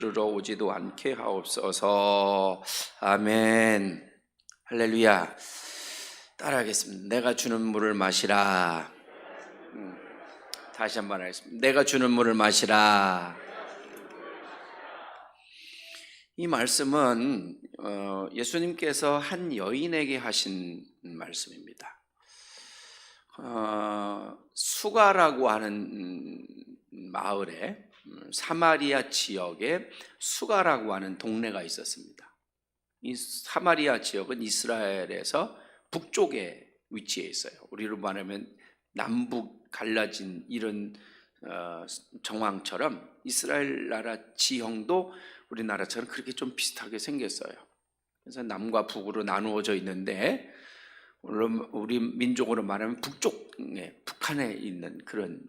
이르러 오지도 않게 하옵소서. 아멘. 할렐루야. 따라하겠습니다. 내가 주는 물을 마시라. 다시 한번 하겠습니다. 내가 주는 물을 마시라. 이 말씀은 예수님께서 한 여인에게 하신 말씀입니다. 수가라고 하는 마을에, 사마리아 지역에 수가라고 하는 동네가 있었습니다. 이 사마리아 지역은 이스라엘에서 북쪽에 위치해 있어요. 우리로 말하면 남북 갈라진 이런 정황처럼 이스라엘 나라 지형도 우리나라처럼 그렇게 좀 비슷하게 생겼어요. 그래서 남과 북으로 나누어져 있는데, 우리 민족으로 말하면 북쪽에, 북한에 있는 그런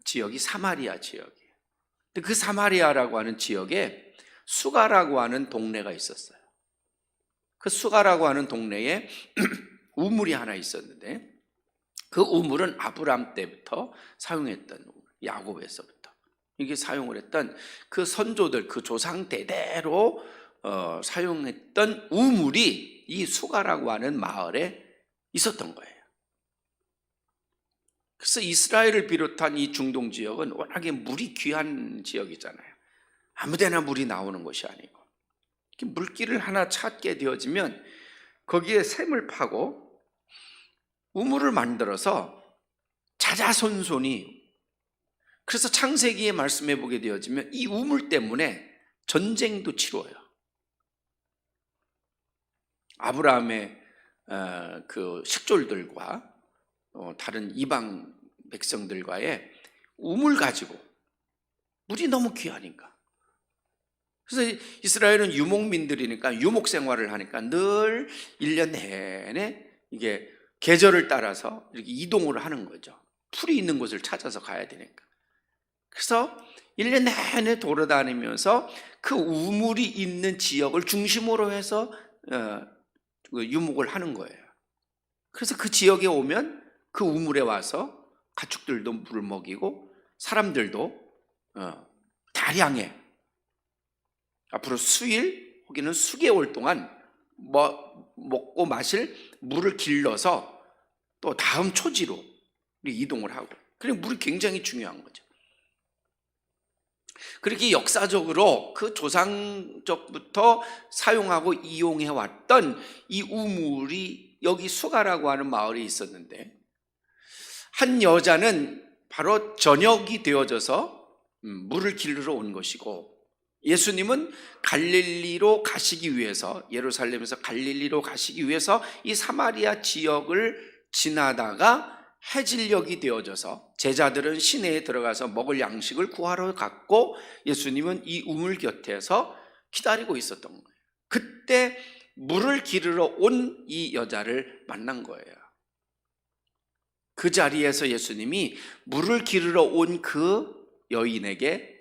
지역이 사마리아 지역이에요. 근데 그 사마리아라고 하는 지역에 수가라고 하는 동네가 있었어요. 그 수가라고 하는 동네에 우물이 하나 있었는데, 그 우물은 아브람 때부터 사용했던 우물, 야곱에서부터 이게 사용을 했던 그 선조들, 그 조상 대대로 사용했던 우물이 이 수가라고 하는 마을에 있었던 거예요. 그래서 이스라엘을 비롯한 이 중동 지역은 워낙에 물이 귀한 지역이잖아요. 아무데나 물이 나오는 것이 아니고, 물길을 하나 찾게 되어지면 거기에 샘을 파고 우물을 만들어서 자자손손이, 그래서 창세기에 말씀해 보게 되어지면 이 우물 때문에 전쟁도 치러요. 아브라함의 그 식졸들과 다른 이방 백성들과의 우물 가지고, 물이 너무 귀하니까. 그래서 이스라엘은 유목민들이니까 유목 생활을 하니까 늘 1년 내내 이게 계절을 따라서 이렇게 이동을 하는 거죠. 풀이 있는 곳을 찾아서 가야 되니까. 그래서 1년 내내 돌아다니면서 그 우물이 있는 지역을 중심으로 해서 유목을 하는 거예요. 그래서 그 지역에 오면 그 우물에 와서 가축들도 물을 먹이고, 사람들도 다량의 앞으로 수일 혹은 수개월 동안 먹고 마실 물을 길러서 또 다음 초지로 이동을 하고, 그리고 물이 굉장히 중요한 거죠. 그렇게 역사적으로 그 조상적부터 사용하고 이용해 왔던 이 우물이 여기 수가라고 하는 마을에 있었는데, 한 여자는 바로 저녁이 되어져서 물을 길러 온 것이고, 예수님은 갈릴리로 가시기 위해서, 예루살렘에서 갈릴리로 가시기 위해서 이 사마리아 지역을 지나다가 해질녘이 되어져서 제자들은 시내에 들어가서 먹을 양식을 구하러 갔고, 예수님은 이 우물 곁에서 기다리고 있었던 거예요. 그때 물을 기르러 온 이 여자를 만난 거예요. 그 자리에서 예수님이 물을 기르러 온 그 여인에게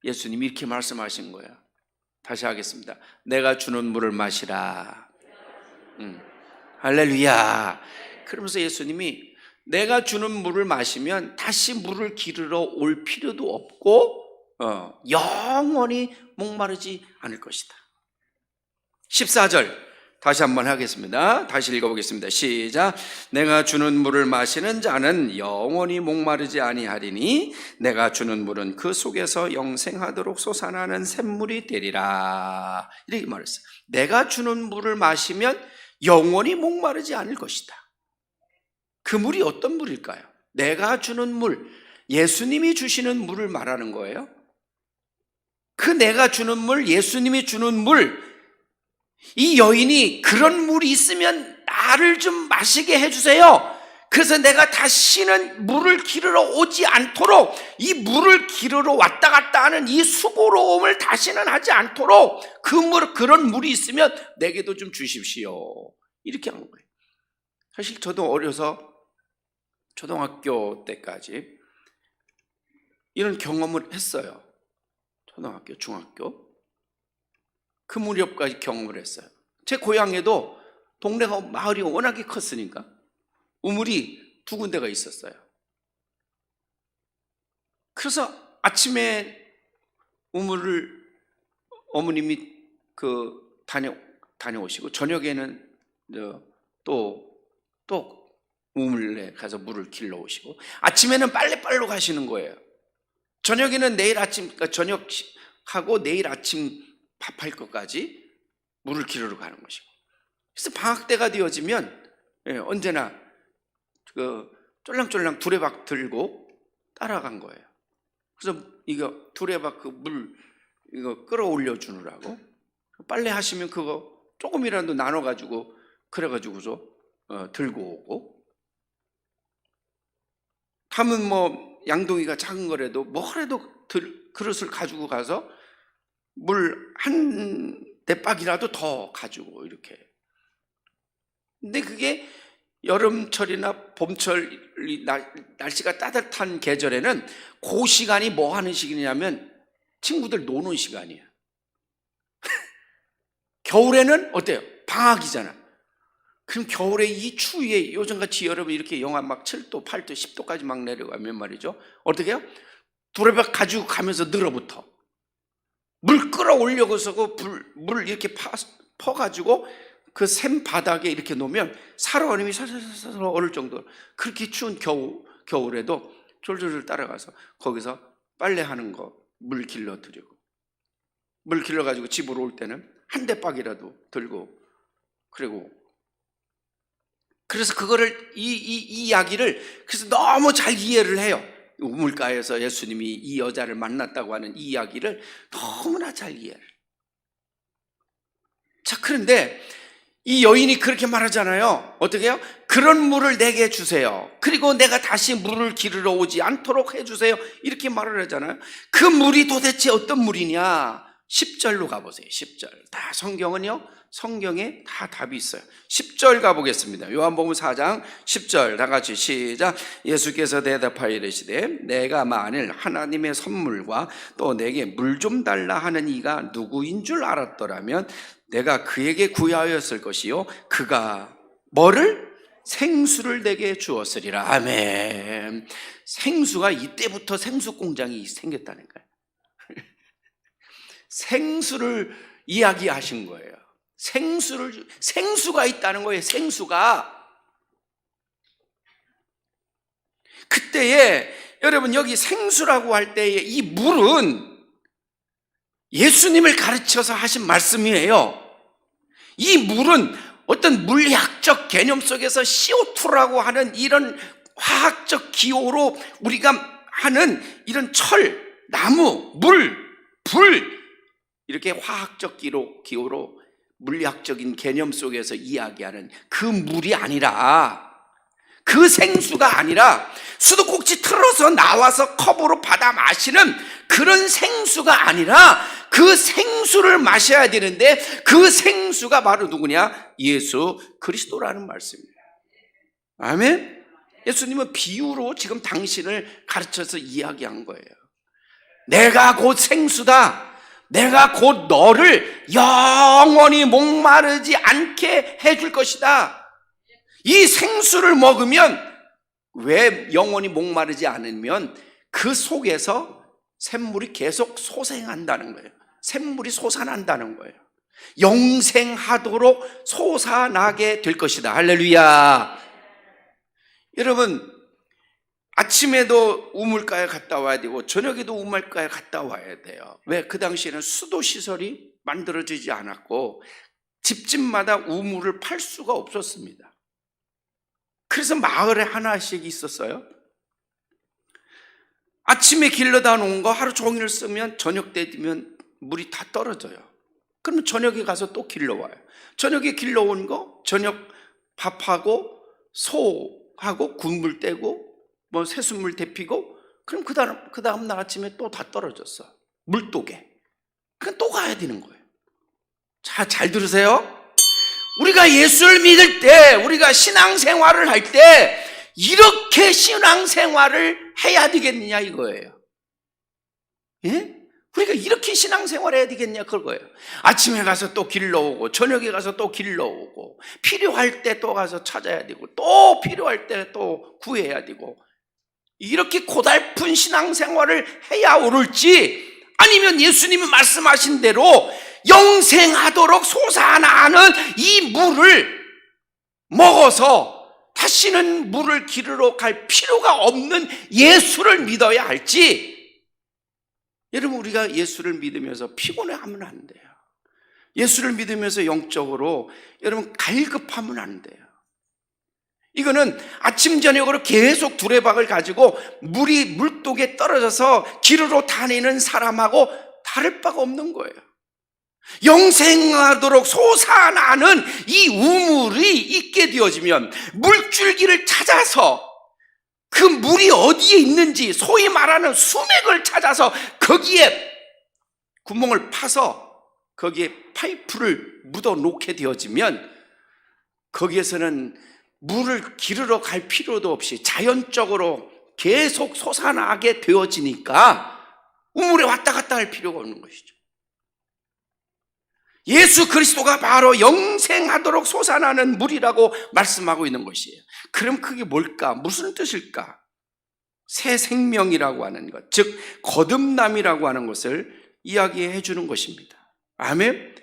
예수님이 이렇게 말씀하신 거예요. 다시 하겠습니다. 내가 주는 물을 마시라. 할렐루야. 그러면서 예수님이 내가 주는 물을 마시면 다시 물을 기르러 올 필요도 없고 영원히 목마르지 않을 것이다. 14절 다시 한번 하겠습니다. 다시 읽어보겠습니다. 시작. 내가 주는 물을 마시는 자는 영원히 목마르지 아니하리니 내가 주는 물은 그 속에서 영생하도록 솟아나는 샘물이 되리라. 이렇게 말했어요. 내가 주는 물을 마시면 영원히 목마르지 않을 것이다. 그 물이 어떤 물일까요? 내가 주는 물, 예수님이 주시는 물을 말하는 거예요. 그 내가 주는 물, 예수님이 주는 물, 이 여인이 그런 물이 있으면 나를 좀 마시게 해주세요. 그래서 내가 다시는 물을 기르러 오지 않도록, 이 물을 기르러 왔다 갔다 하는 이 수고로움을 다시는 하지 않도록 그런 물이 있으면 내게도 좀 주십시오. 이렇게 한 거예요. 사실 저도 어려서 초등학교 때까지 이런 경험을 했어요. 초등학교, 중학교 그 무렵까지 경험을 했어요. 제 고향에도 동네가, 마을이 워낙에 컸으니까 우물이 2군데가 있었어요. 그래서 아침에 우물을 어머님이 다녀오시고 저녁에는 또 우물에 가서 물을 길러 오시고 아침에는 빨래빨로 가시는 거예요. 저녁에는 내일 아침, 그러니까 저녁하고 내일 아침 밥할 것까지 물을 길러 가는 것이고. 그래서 방학 때가 되어지면 언제나 쫄랑쫄랑 두레박 들고 따라간 거예요. 그래서 이거 두레박 물 이거 끌어올려 주느라고 빨래 하시면 그거 조금이라도 나눠가지고 그래가지고서 들고 오고, 하면 뭐 양동이가 작은 거라도 뭐라도 그릇을 가지고 가서 물 한 대박이라도 더 가지고 이렇게. 근데 그게 여름철이나 봄철 날씨가 따뜻한 계절에는 그 시간이 뭐 하는 시기냐면 친구들 노는 시간이에요. 겨울에는 어때요? 방학이잖아. 그럼 겨울에 이 추위에 요즘같이 여러분 이렇게 영하 막 7도, 8도, 10도까지 막 내려가면 말이죠. 어떻게 해요? 두레박 가지고 가면서 늘어붙어. 물 끌어올려서 물 이렇게 퍼가지고 그 샘 바닥에 이렇게 놓으면 살얼음이 살살살 얼을 정도로, 그렇게 추운 겨울에도 졸졸 따라가서 거기서 빨래하는 거 물 길러드리고, 물 길러가지고 집으로 올 때는 한 대박이라도 들고 그리고. 그래서 그거를 이 이야기를 그래서 너무 잘 이해를 해요. 우물가에서 예수님이 이 여자를 만났다고 하는 이 이야기를 너무나 잘 이해를. 자, 그런데 이 여인이 그렇게 말하잖아요. 어떻게 해요? 그런 물을 내게 주세요. 그리고 내가 다시 물을 기르러 오지 않도록 해주세요. 이렇게 말을 하잖아요. 그 물이 도대체 어떤 물이냐? 10절로 가보세요. 10절. 다 성경에 다 답이 있어요. 10절 가보겠습니다. 요한복음 4장 10절 다 같이 시작. 예수께서 대답하여 이르시되 내가 만일 하나님의 선물과 또 내게 물 좀 달라 하는 이가 누구인 줄 알았더라면 내가 그에게 구하였을 것이요 그가 뭐를? 생수를 내게 주었으리라. 아멘. 생수가 이때부터 생수 공장이 생겼다는 거예요. 생수를 이야기하신 거예요. 생수가 있다는 거예요. 생수가. 그때에 여러분 여기 생수라고 할 때에 이 물은 예수님을 가르쳐서 하신 말씀이에요. 이 물은 어떤 물리학적 개념 속에서 CO2라고 하는 이런 화학적 기호로 우리가 하는 이런 철, 나무, 물, 불, 이렇게 화학적 기호로 물리학적인 개념 속에서 이야기하는 그 물이 아니라, 그 생수가 아니라 수도꼭지 틀어서 나와서 컵으로 받아 마시는 그런 생수가 아니라 그 생수를 마셔야 되는데 그 생수가 바로 누구냐? 예수 그리스도라는 말씀이에요. 아멘. 예수님은 비유로 지금 당신을 가르쳐서 이야기한 거예요. 내가 곧 생수다. 내가 곧 너를 영원히 목마르지 않게 해줄 것이다. 이 생수를 먹으면, 왜 영원히 목마르지 않으면 그 속에서 샘물이 계속 솟아난다는 거예요. 샘물이 솟아난다는 거예요. 영생하도록 솟아나게 될 것이다. 할렐루야. 여러분, 아침에도 우물가에 갔다 와야 되고 저녁에도 우물가에 갔다 와야 돼요. 왜? 그 당시에는 수도시설이 만들어지지 않았고 집집마다 우물을 팔 수가 없었습니다. 그래서 마을에 하나씩 있었어요. 아침에 길러다 놓은 거 하루 종일 쓰면 저녁 때 되면 물이 다 떨어져요. 그러면 저녁에 가서 또 길러와요. 저녁에 길러온 거 저녁 밥하고 소하고 군물 떼고 뭐 새순물 데피고, 그럼 그 다음 날 아침에 또 다 떨어졌어. 물독에. 그럼 또 가야 되는 거예요. 자, 잘 들으세요. 우리가 예수를 믿을 때, 우리가 신앙생활을 할 때 이렇게 신앙생활을 해야 되겠느냐 이거예요. 예? 우리가 이렇게 신앙생활을 해야 되겠냐 그거예요. 아침에 가서 또 길러오고 저녁에 가서 또 길러오고 필요할 때 또 가서 찾아야 되고 또 필요할 때 또 구해야 되고, 이렇게 고달픈 신앙생활을 해야 오를지 아니면 예수님이 말씀하신 대로 영생하도록 솟아나는 이 물을 먹어서 다시는 물을 기르러 갈 필요가 없는 예수를 믿어야 할지, 여러분, 우리가 예수를 믿으면서 피곤해하면 안 돼요. 예수를 믿으면서 영적으로 여러분 갈급하면 안 돼요. 이거는 아침 저녁으로 계속 두레박을 가지고 물이 물독에 떨어져서 기르러 다니는 사람하고 다를 바가 없는 거예요. 영생하도록 솟아나는 이 우물이 있게 되어지면 물줄기를 찾아서 그 물이 어디에 있는지, 소위 말하는 수맥을 찾아서 거기에 구멍을 파서 거기에 파이프를 묻어 놓게 되어지면 거기에서는 물을 기르러 갈 필요도 없이 자연적으로 계속 솟아나게 되어지니까 우물에 왔다 갔다 할 필요가 없는 것이죠. 예수 그리스도가 바로 영생하도록 솟아나는 물이라고 말씀하고 있는 것이에요. 그럼 그게 뭘까? 무슨 뜻일까? 새 생명이라고 하는 것, 즉 거듭남이라고 하는 것을 이야기해 주는 것입니다. 아멘?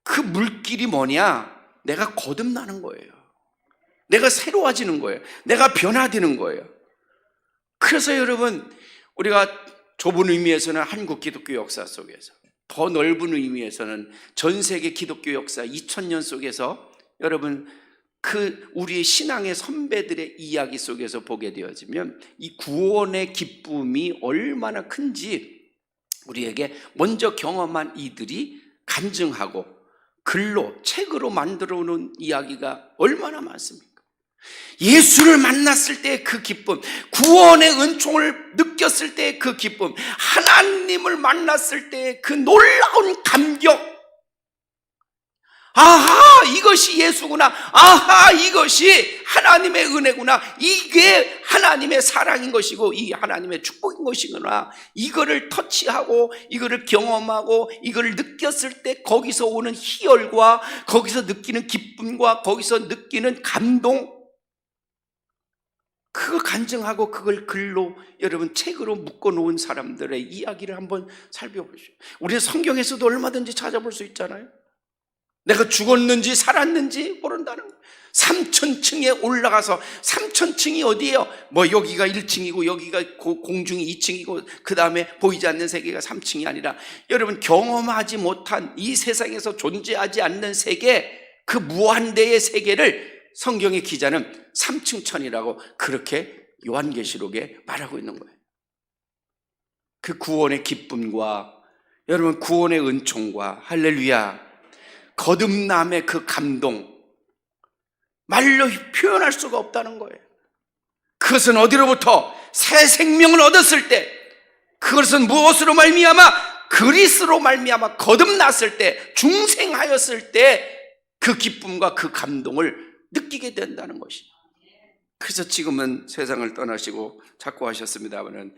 그 물길이 뭐냐? 내가 거듭나는 거예요. 내가 새로워지는 거예요. 내가 변화되는 거예요. 그래서 여러분, 우리가 좁은 의미에서는 한국 기독교 역사 속에서, 더 넓은 의미에서는 전 세계 기독교 역사 2000년 속에서 여러분 그 우리의 신앙의 선배들의 이야기 속에서 보게 되어지면 이 구원의 기쁨이 얼마나 큰지 우리에게 먼저 경험한 이들이 간증하고 글로, 책으로 만들어 놓은 이야기가 얼마나 많습니까? 예수를 만났을 때 그 기쁨, 구원의 은총을 느꼈을 때 그 기쁨, 하나님을 만났을 때 그 놀라운 감격, 아하, 이것이 예수구나, 아하, 이것이 하나님의 은혜구나, 이게 하나님의 사랑인 것이고 이 하나님의 축복인 것이구나, 이거를 터치하고 이거를 경험하고 이거를 느꼈을 때 거기서 오는 희열과 거기서 느끼는 기쁨과 거기서 느끼는 감동, 그거 간증하고 그걸 글로 여러분 책으로 묶어놓은 사람들의 이야기를 한번 살펴보시오. 우리는 성경에서도 얼마든지 찾아볼 수 있잖아요. 내가 죽었는지 살았는지 모른다는 거예요. 3000층에 올라가서, 3000층이 어디예요? 뭐 여기가 1층이고 여기가 공중이 2층이고 그 다음에 보이지 않는 세계가 3층이 아니라 여러분 경험하지 못한 이 세상에서 존재하지 않는 세계, 그 무한대의 세계를 성경의 기자는 3층 천이라고 그렇게 요한계시록에 말하고 있는 거예요. 그 구원의 기쁨과 여러분 구원의 은총과 할렐루야, 거듭남의 그 감동, 말로 표현할 수가 없다는 거예요. 그것은 어디로부터? 새 생명을 얻었을 때, 그것은 무엇으로 말미암아? 그리스도로 말미암아 거듭났을 때, 중생하였을 때 그 기쁨과 그 감동을 느끼게 된다는 것이죠. 그래서 지금은 세상을 떠나시고 자꾸 하셨습니다마는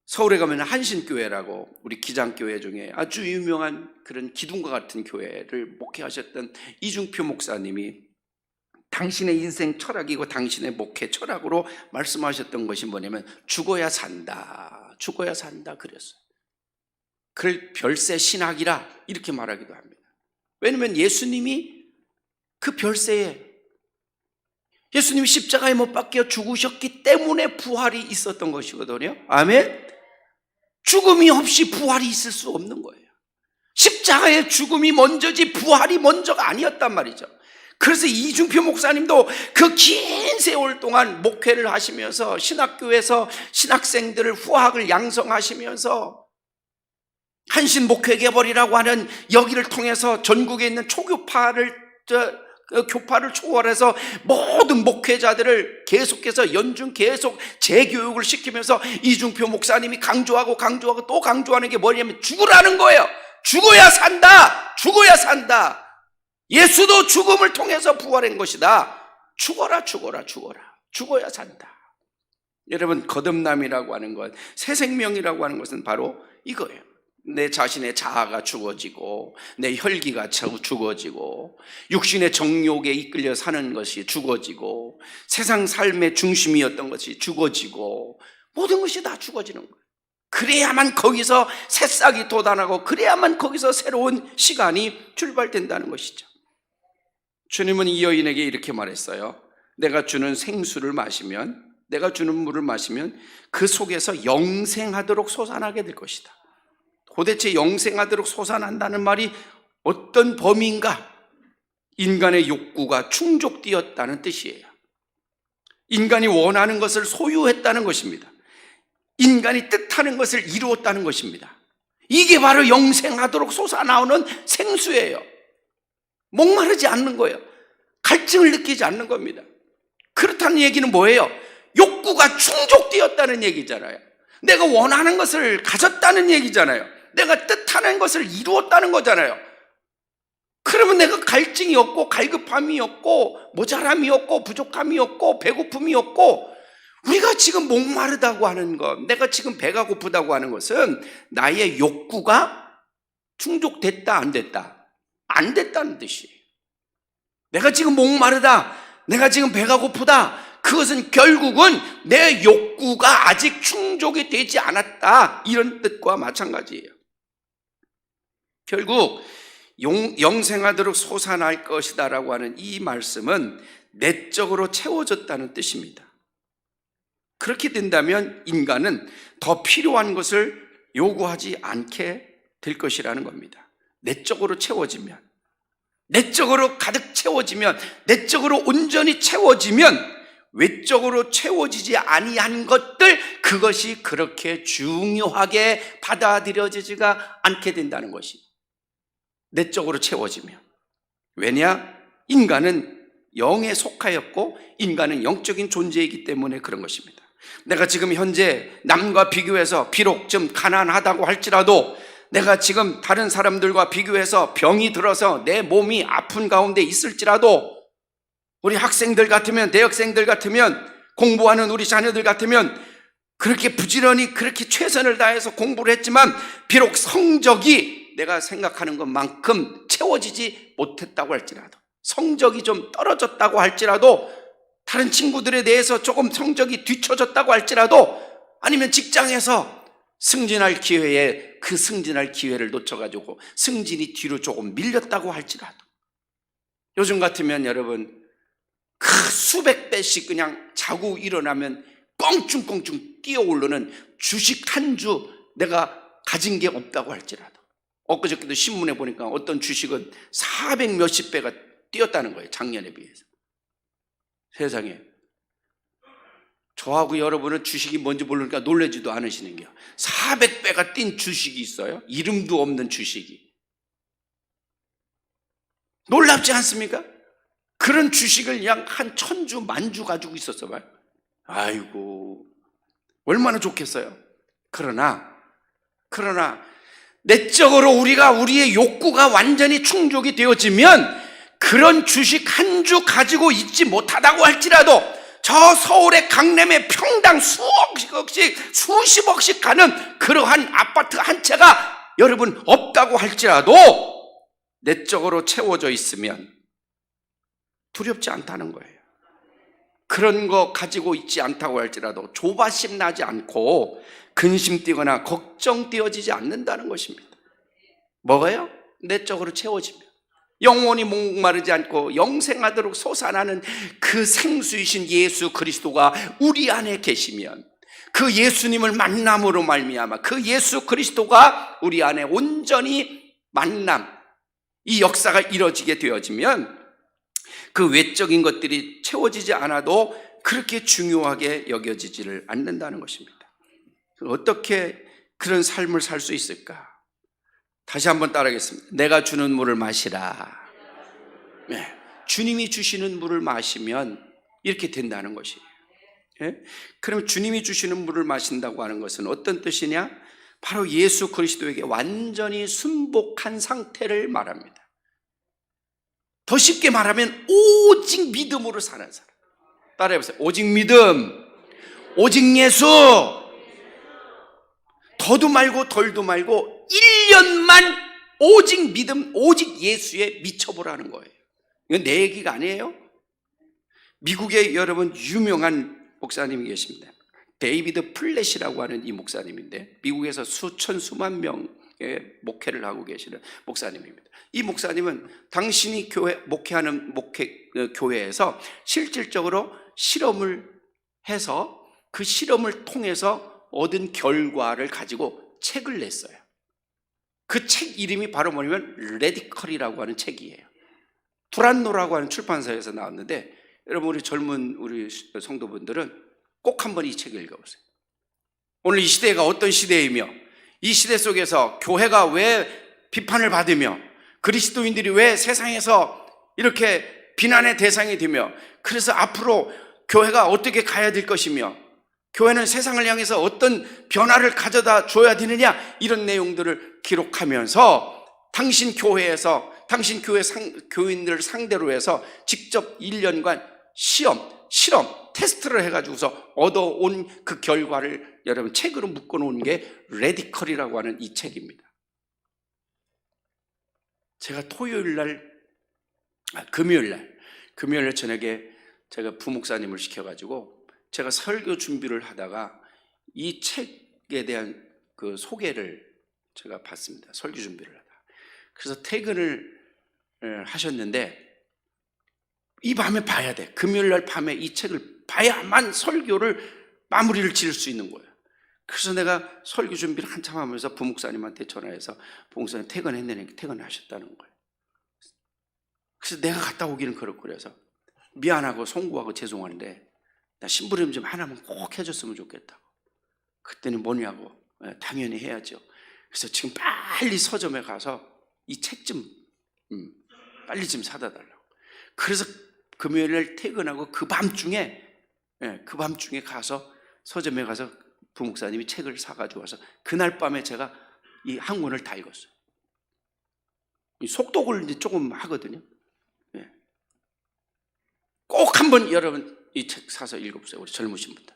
서울에 가면 한신교회라고 우리 기장교회 중에 아주 유명한 그런 기둥과 같은 교회를 목회하셨던 이중표 목사님이 당신의 인생 철학이고 당신의 목회 철학으로 말씀하셨던 것이 뭐냐면 죽어야 산다, 죽어야 산다 그랬어요. 그걸 별세 신학이라 이렇게 말하기도 합니다. 왜냐하면 예수님이 그 별세에, 예수님이 십자가에 못 박혀 죽으셨기 때문에 부활이 있었던 것이거든요. 아멘? 죽음이 없이 부활이 있을 수 없는 거예요. 십자가의 죽음이 먼저지 부활이 먼저가 아니었단 말이죠. 그래서 이중표 목사님도 그 긴 세월 동안 목회를 하시면서 신학교에서 신학생들을 후학을 양성하시면서 한신 목회개벌이라고 하는 여기를 통해서 전국에 있는 초교파를 교파를 초월해서 모든 목회자들을 계속해서 연중 계속 재교육을 시키면서 이중표 목사님이 강조하고 또 강조하는 게 뭐냐면 죽으라는 거예요. 죽어야 산다, 죽어야 산다. 예수도 죽음을 통해서 부활한 것이다. 죽어라, 죽어야 산다. 여러분, 거듭남이라고 하는 것, 새 생명이라고 하는 것은 바로 이거예요. 내 자신의 자아가 죽어지고 내 혈기가 죽어지고 육신의 정욕에 이끌려 사는 것이 죽어지고 세상 삶의 중심이었던 것이 죽어지고 모든 것이 다 죽어지는 거예요. 그래야만 거기서 새싹이 돋아나고 그래야만 거기서 새로운 시간이 출발된다는 것이죠. 주님은 이 여인에게 이렇게 말했어요. 내가 주는 생수를 마시면, 내가 주는 물을 마시면 그 속에서 영생하도록 솟아나게 될 것이다. 도대체 영생하도록 솟아난다는 말이 어떤 범위인가? 인간의 욕구가 충족되었다는 뜻이에요. 인간이 원하는 것을 소유했다는 것입니다. 인간이 뜻하는 것을 이루었다는 것입니다. 이게 바로 영생하도록 솟아나오는 생수예요. 목마르지 않는 거예요. 갈증을 느끼지 않는 겁니다. 그렇다는 얘기는 뭐예요? 욕구가 충족되었다는 얘기잖아요. 내가 원하는 것을 가졌다는 얘기잖아요. 내가 뜻하는 것을 이루었다는 거잖아요. 그러면 내가 갈증이 없고 갈급함이 없고 모자람이 없고 부족함이 없고 배고픔이 없고, 우리가 지금 목마르다고 하는 것, 내가 지금 배가 고프다고 하는 것은 나의 욕구가 충족됐다 안 됐다? 안 됐다는 뜻이에요. 내가 지금 목마르다, 내가 지금 배가 고프다, 그것은 결국은 내 욕구가 아직 충족이 되지 않았다, 이런 뜻과 마찬가지예요. 결국 영생하도록 솟아날 것이다 라고 하는 이 말씀은 내적으로 채워졌다는 뜻입니다. 그렇게 된다면 인간은 더 필요한 것을 요구하지 않게 될 것이라는 겁니다. 내적으로 채워지면, 내적으로 가득 채워지면, 내적으로 온전히 채워지면 외적으로 채워지지 아니한 것들, 그것이 그렇게 중요하게 받아들여지지가 않게 된다는 것이 내적으로 채워지면. 왜냐? 인간은 영에 속하였고 인간은 영적인 존재이기 때문에 그런 것입니다. 내가 지금 현재 남과 비교해서 비록 좀 가난하다고 할지라도, 내가 지금 다른 사람들과 비교해서 병이 들어서 내 몸이 아픈 가운데 있을지라도, 우리 학생들 같으면, 대학생들 같으면, 공부하는 우리 자녀들 같으면 그렇게 부지런히 그렇게 최선을 다해서 공부를 했지만 비록 성적이 내가 생각하는 것만큼 채워지지 못했다고 할지라도, 성적이 좀 떨어졌다고 할지라도, 다른 친구들에 대해서 조금 성적이 뒤처졌다고 할지라도, 아니면 직장에서 승진할 기회에 그 승진할 기회를 놓쳐가지고 승진이 뒤로 조금 밀렸다고 할지라도, 요즘 같으면 여러분 그 수백 배씩 그냥 자고 일어나면 껑충껑충 뛰어오르는 주식 한 주 내가 가진 게 없다고 할지라도, 엊그저께도 신문에 보니까 어떤 주식은 400 몇십 배가 뛰었다는 거예요, 작년에 비해서. 세상에, 저하고 여러분은 주식이 뭔지 모르니까 놀라지도 않으시는 게요. 400배가 뛴 주식이 있어요? 이름도 없는 주식이. 놀랍지 않습니까? 그런 주식을 약 한 1000주, 만주 가지고 있었어 봐요. 아이고, 얼마나 좋겠어요. 그러나 내적으로 우리의 욕구가 완전히 충족이 되어지면, 그런 주식 한 주 가지고 있지 못하다고 할지라도, 저 서울의 강남에 평당 수억씩, 수십억씩 가는 그러한 아파트 한 채가 여러분 없다고 할지라도, 내적으로 채워져 있으면 두렵지 않다는 거예요. 그런 거 가지고 있지 않다고 할지라도 조바심 나지 않고 근심되거나 걱정되어지지 않는다는 것입니다. 뭐가요? 내적으로 채워지면, 영원히 목마르지 않고 영생하도록 솟아나는 그 생수이신 예수 그리스도가 우리 안에 계시면, 그 예수님을 만남으로 말미암아 그 예수 그리스도가 우리 안에 온전히 만남, 이 역사가 이루어지게 되어지면 그 외적인 것들이 채워지지 않아도 그렇게 중요하게 여겨지지를 않는다는 것입니다. 어떻게 그런 삶을 살 수 있을까? 다시 한번 따라하겠습니다. 내가 주는 물을 마시라. 네. 주님이 주시는 물을 마시면 이렇게 된다는 것이에요. 네? 그럼 주님이 주시는 물을 마신다고 하는 것은 어떤 뜻이냐? 바로 예수 그리스도에게 완전히 순복한 상태를 말합니다. 더 쉽게 말하면 오직 믿음으로 사는 사람. 따라해보세요. 오직 믿음, 오직 예수. 더도 말고 덜도 말고 1년만 오직 믿음, 오직 예수에 미쳐보라는 거예요. 이건 내 얘기가 아니에요. 미국에 여러분 유명한 목사님이 계십니다. 데이비드 플랫이라고 하는 이 목사님인데, 미국에서 수천 수만 명의 목회를 하고 계시는 목사님입니다. 이 목사님은 당신이 목회하는 교회에서 실질적으로 실험을 해서 그 실험을 통해서 얻은 결과를 가지고 책을 냈어요. 그 책 이름이 바로 뭐냐면 레디컬이라고 하는 책이에요. 두란노라고 하는 출판사에서 나왔는데, 여러분 우리 젊은 우리 성도분들은 꼭 한번 이 책을 읽어보세요. 오늘 이 시대가 어떤 시대이며, 이 시대 속에서 교회가 왜 비판을 받으며, 그리스도인들이 왜 세상에서 이렇게 비난의 대상이 되며, 그래서 앞으로 교회가 어떻게 가야 될 것이며, 교회는 세상을 향해서 어떤 변화를 가져다 줘야 되느냐, 이런 내용들을 기록하면서 당신 교회에서 당신 교회 교인들을 상대로 해서 직접 1년간 실험, 테스트를 해가지고서 얻어온 그 결과를 여러분 책으로 묶어놓은 게 레디컬이라고 하는 이 책입니다. 제가 금요일 날 저녁에 제가 부목사님을 시켜가지고 제가 설교 준비를 하다가 이 책에 대한 그 소개를 제가 봤습니다. 설교 준비를 하다가. 그래서 퇴근을 하셨는데, 이 밤에 봐야 돼. 금요일 날 밤에 이 책을 봐야만 설교를 마무리를 지을 수 있는 거예요. 그래서 내가 설교 준비를 한참 하면서 부목사님한테 전화해서 부목사님 퇴근했는데 퇴근하셨다는 거예요. 그래서 내가 갔다 오기는 그렇고, 그래서 미안하고 송구하고 죄송한데 나 심부름 좀 하나만 꼭 해줬으면 좋겠다고. 그때는 뭐냐고. 당연히 해야죠. 그래서 지금 빨리 서점에 가서 이 책 좀 빨리 좀 사다 달라고. 그래서 금요일날 퇴근하고 그 밤중에 가서 서점에 가서 부목사님이 책을 사가지고 와서 그날 밤에 제가 이 한 권을 다 읽었어요. 속독을 이제 조금 하거든요. 꼭 한번 여러분 이 책 사서 읽어보세요. 우리 젊으신 분들.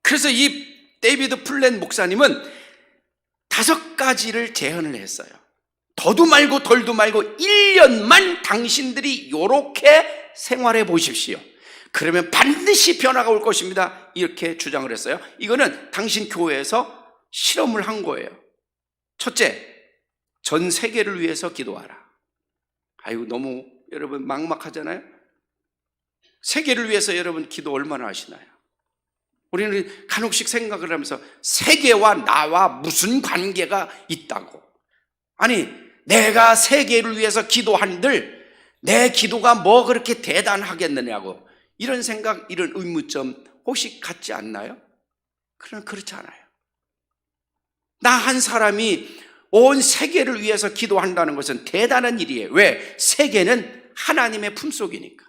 그래서 이 데이비드 플랫 목사님은 5가지를 제안을 했어요. 더도 말고 덜도 말고 1년만 당신들이 이렇게 생활해 보십시오. 그러면 반드시 변화가 올 것입니다. 이렇게 주장을 했어요. 이거는 당신 교회에서 실험을 한 거예요. 첫째, 전 세계를 위해서 기도하라. 아이고 너무 여러분 막막하잖아요. 세계를 위해서 여러분 기도 얼마나 하시나요? 우리는 간혹씩 생각을 하면서 세계와 나와 무슨 관계가 있다고. 아니 내가 세계를 위해서 기도한들 내 기도가 뭐 그렇게 대단하겠느냐고, 이런 생각, 이런 의문점 혹시 갖지 않나요? 그러나 그렇지 않아요. 나 한 사람이 온 세계를 위해서 기도한다는 것은 대단한 일이에요. 왜? 세계는 하나님의 품속이니까.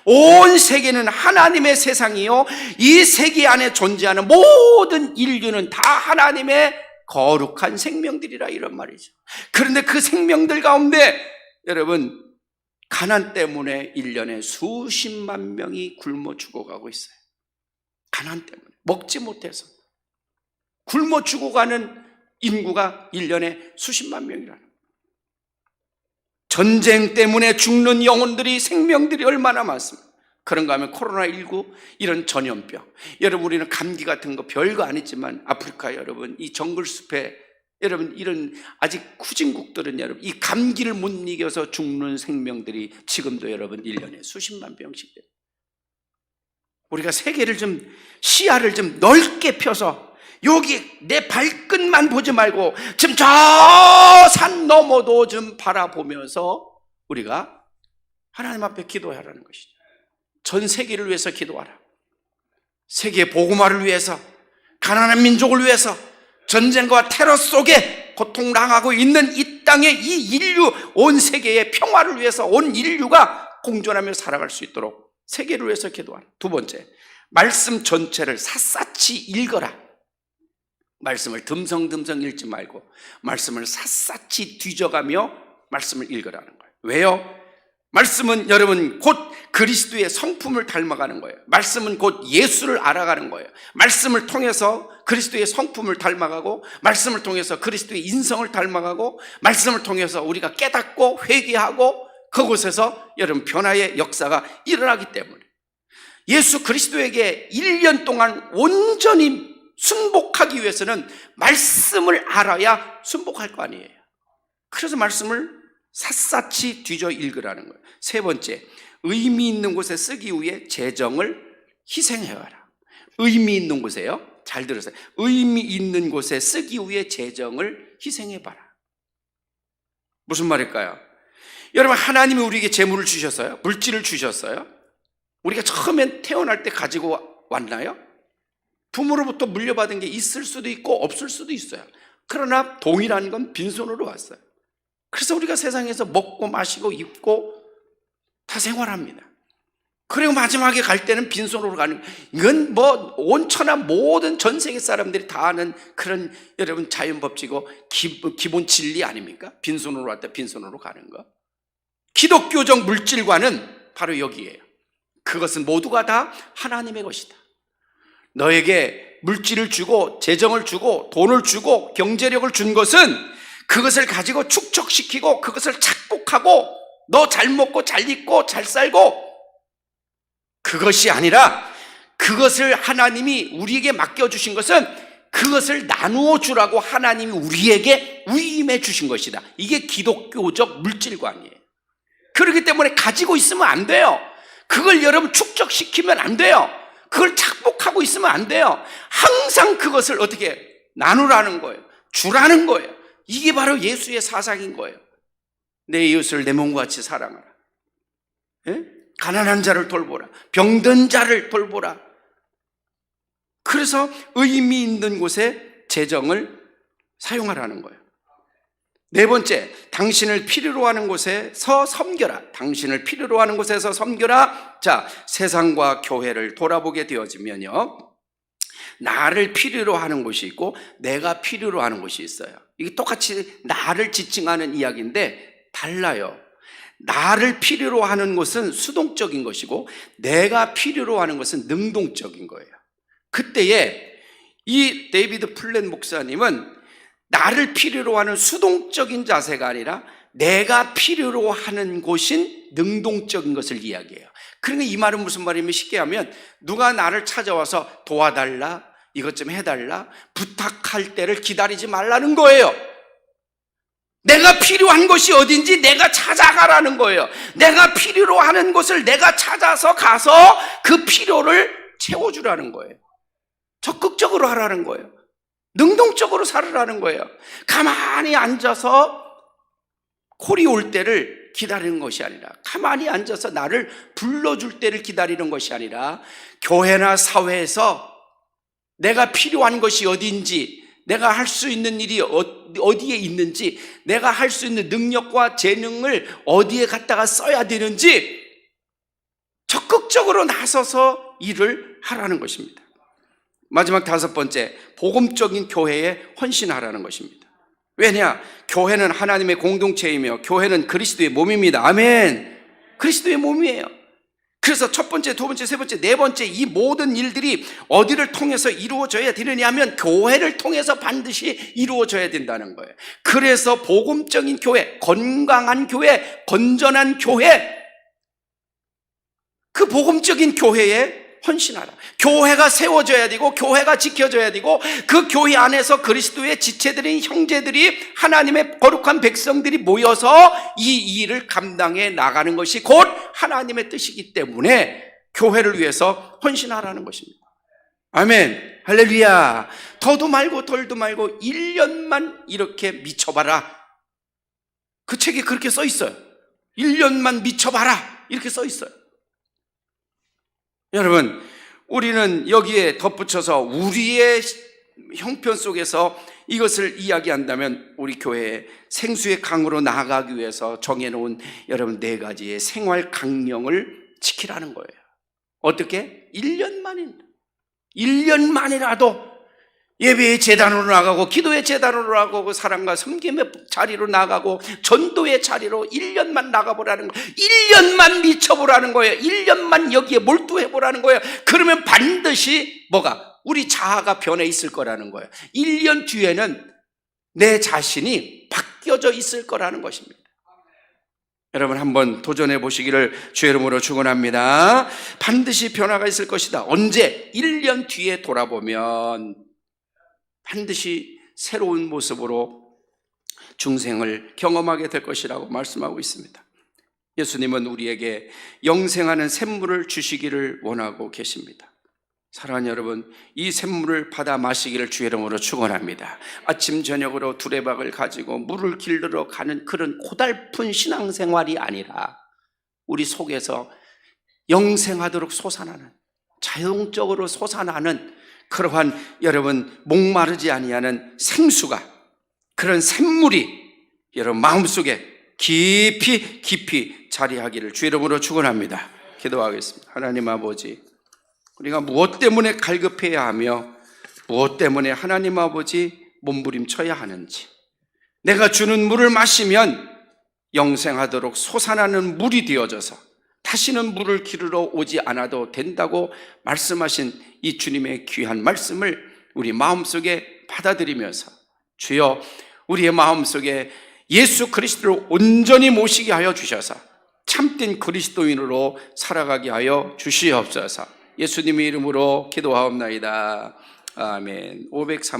온 세계는 하나님의 세상이요, 이 세계 안에 존재하는 모든 인류는 다 하나님의 거룩한 생명들이라, 이런 말이죠. 그런데 그 생명들 가운데 여러분 가난 때문에 1년에 수십만 명이 굶어 죽어가고 있어요. 가난 때문에 먹지 못해서 굶어 죽어가는 인구가 1년에 수십만 명이라는. 전쟁 때문에 죽는 영혼들이, 생명들이 얼마나 많습니까? 그런가 하면 코로나19 이런 전염병, 여러분 우리는 감기 같은 거 별거 아니지만 아프리카 여러분 이 정글숲에 여러분 이런 아직 후진국들은 여러분 이 감기를 못 이겨서 죽는 생명들이 지금도 여러분 1년에 수십만 명씩 돼요. 우리가 세계를 좀 시야를 좀 넓게 펴서 여기 내 발끝만 보지 말고 지금 저 산 너머도 좀 바라보면서 우리가 하나님 앞에 기도하라는 것이죠. 전 세계를 위해서 기도하라. 세계 복음화를 위해서, 가난한 민족을 위해서, 전쟁과 테러 속에 고통당하고 있는 이 땅의 이 인류, 온 세계의 평화를 위해서 온 인류가 공존하며 살아갈 수 있도록 세계를 위해서 기도하라. 두 번째, 말씀 전체를 샅샅이 읽어라. 말씀을 듬성듬성 읽지 말고 말씀을 샅샅이 뒤져가며 말씀을 읽으라는 거예요. 왜요? 말씀은 여러분 곧 그리스도의 성품을 닮아가는 거예요. 말씀은 곧 예수를 알아가는 거예요. 말씀을 통해서 그리스도의 성품을 닮아가고, 말씀을 통해서 그리스도의 인성을 닮아가고, 말씀을 통해서 우리가 깨닫고 회개하고 그곳에서 여러분 변화의 역사가 일어나기 때문에 예수 그리스도에게 1년 동안 온전히 순복하기 위해서는 말씀을 알아야 순복할 거 아니에요. 그래서 말씀을 샅샅이 뒤져 읽으라는 거예요. 세 번째, 의미 있는 곳에 쓰기 위해 재정을 희생해와라. 의미 있는 곳에요. 잘 들으세요. 의미 있는 곳에 쓰기 위해 재정을 희생해봐라. 무슨 말일까요? 여러분, 하나님이 우리에게 재물을 주셨어요? 물질을 주셨어요? 우리가 처음엔 태어날 때 가지고 왔나요? 부모로부터 물려받은 게 있을 수도 있고 없을 수도 있어요. 그러나 동일한 건 빈손으로 왔어요. 그래서 우리가 세상에서 먹고 마시고 입고 다 생활합니다. 그리고 마지막에 갈 때는 빈손으로 가는, 이건 뭐 온천하 모든 전 세계 사람들이 다 아는 그런 여러분 자연법칙이고 기본 진리 아닙니까? 빈손으로 왔다 빈손으로 가는 거. 기독교적 물질과는 바로 여기에요. 그것은 모두가 다 하나님의 것이다. 너에게 물질을 주고 재정을 주고 돈을 주고 경제력을 준 것은 그것을 가지고 축적시키고 그것을 착복하고 너 잘 먹고 잘 입고 잘 살고 그것이 아니라, 그것을 하나님이 우리에게 맡겨주신 것은 그것을 나누어 주라고 하나님이 우리에게 위임해 주신 것이다. 이게 기독교적 물질관이에요. 그렇기 때문에 가지고 있으면 안 돼요. 그걸 여러분 축적시키면 안 돼요. 그걸 착복하고 있으면 안 돼요. 항상 그것을 어떻게 나누라는 거예요. 주라는 거예요. 이게 바로 예수의 사상인 거예요. 내 이웃을 내 몸과 같이 사랑하라. 예? 가난한 자를 돌보라. 병든 자를 돌보라. 그래서 의미 있는 곳에 재정을 사용하라는 거예요. 네 번째, 당신을 필요로 하는 곳에서 섬겨라. 당신을 필요로 하는 곳에서 섬겨라. 자, 세상과 교회를 돌아보게 되어지면요, 나를 필요로 하는 곳이 있고 내가 필요로 하는 곳이 있어요. 이게 똑같이 나를 지칭하는 이야기인데 달라요. 나를 필요로 하는 것은 수동적인 것이고 내가 필요로 하는 것은 능동적인 거예요. 그때에 이 데이비드 플랫 목사님은 나를 필요로 하는 수동적인 자세가 아니라 내가 필요로 하는 곳인 능동적인 것을 이야기해요. 그러니까 이 말은 무슨 말이냐면, 쉽게 하면 누가 나를 찾아와서 도와달라, 이것 좀 해달라, 부탁할 때를 기다리지 말라는 거예요. 내가 필요한 것이 어딘지 내가 찾아가라는 거예요. 내가 필요로 하는 곳을 내가 찾아서 가서 그 필요를 채워주라는 거예요. 적극적으로 하라는 거예요. 능동적으로 살으라는 거예요. 가만히 앉아서 콜이 올 때를 기다리는 것이 아니라, 가만히 앉아서 나를 불러줄 때를 기다리는 것이 아니라, 교회나 사회에서 내가 필요한 것이 어딘지, 내가 할 수 있는 일이 어디에 있는지, 내가 할 수 있는 능력과 재능을 어디에 갖다가 써야 되는지 적극적으로 나서서 일을 하라는 것입니다. 마지막 다섯 번째, 복음적인 교회에 헌신하라는 것입니다. 왜냐? 교회는 하나님의 공동체이며 교회는 그리스도의 몸입니다. 아멘. 그리스도의 몸이에요. 그래서 첫 번째, 두 번째, 세 번째, 네 번째, 이 모든 일들이 어디를 통해서 이루어져야 되느냐 하면 교회를 통해서 반드시 이루어져야 된다는 거예요. 그래서 복음적인 교회, 건강한 교회, 건전한 교회, 그 복음적인 교회에 헌신하라. 교회가 세워져야 되고 교회가 지켜져야 되고 그 교회 안에서 그리스도의 지체들인 형제들이, 하나님의 거룩한 백성들이 모여서 이 일을 감당해 나가는 것이 곧 하나님의 뜻이기 때문에 교회를 위해서 헌신하라는 것입니다. 아멘. 할렐루야. 더도 말고 덜도 말고 1년만 이렇게 미쳐봐라. 그 책에 그렇게 써 있어요. 1년만 미쳐봐라 이렇게 써 있어요. 여러분, 우리는 여기에 덧붙여서 우리의 형편 속에서 이것을 이야기한다면, 우리 교회의 생수의 강으로 나아가기 위해서 정해놓은 여러분 네 가지의 생활 강령을 지키라는 거예요. 어떻게? 1년만이라도 예배의 제단으로 나가고, 기도의 제단으로 나가고, 사랑과 섬김의 자리로 나가고, 전도의 자리로 1년만 나가보라는 거예요. 1년만 미쳐보라는 거예요. 1년만 여기에 몰두해보라는 거예요. 그러면 반드시 뭐가? 우리 자아가 변해 있을 거라는 거예요. 1년 뒤에는 내 자신이 바뀌어져 있을 거라는 것입니다. 여러분 한번 도전해 보시기를 주의 이름으로 축원합니다. 반드시 변화가 있을 것이다. 언제? 1년 뒤에 돌아보면 반드시 새로운 모습으로 중생을 경험하게 될 것이라고 말씀하고 있습니다. 예수님은 우리에게 영생하는 샘물을 주시기를 원하고 계십니다. 사랑하는 여러분, 이 샘물을 받아 마시기를 주의 이름으로 축원합니다. 아침 저녁으로 두레박을 가지고 물을 길러 가는 그런 고달픈 신앙생활이 아니라 우리 속에서 영생하도록 솟아나는, 자동적으로 솟아나는 그러한 여러분 목마르지 아니하는 생수가, 그런 샘물이 여러분 마음속에 깊이 자리하기를 주의 이름으로 축원합니다. 기도하겠습니다. 하나님 아버지, 우리가 무엇 때문에 갈급해야 하며 무엇 때문에 하나님 아버지 몸부림쳐야 하는지, 내가 주는 물을 마시면 영생하도록 솟아나는 물이 되어져서 다시는 물을 기르러 오지 않아도 된다고 말씀하신 이 주님의 귀한 말씀을 우리 마음속에 받아들이면서 주여 우리의 마음속에 예수 그리스도를 온전히 모시게 하여 주셔서 참된 그리스도인으로 살아가게 하여 주시옵소서. 예수님의 이름으로 기도하옵나이다. 아멘. 503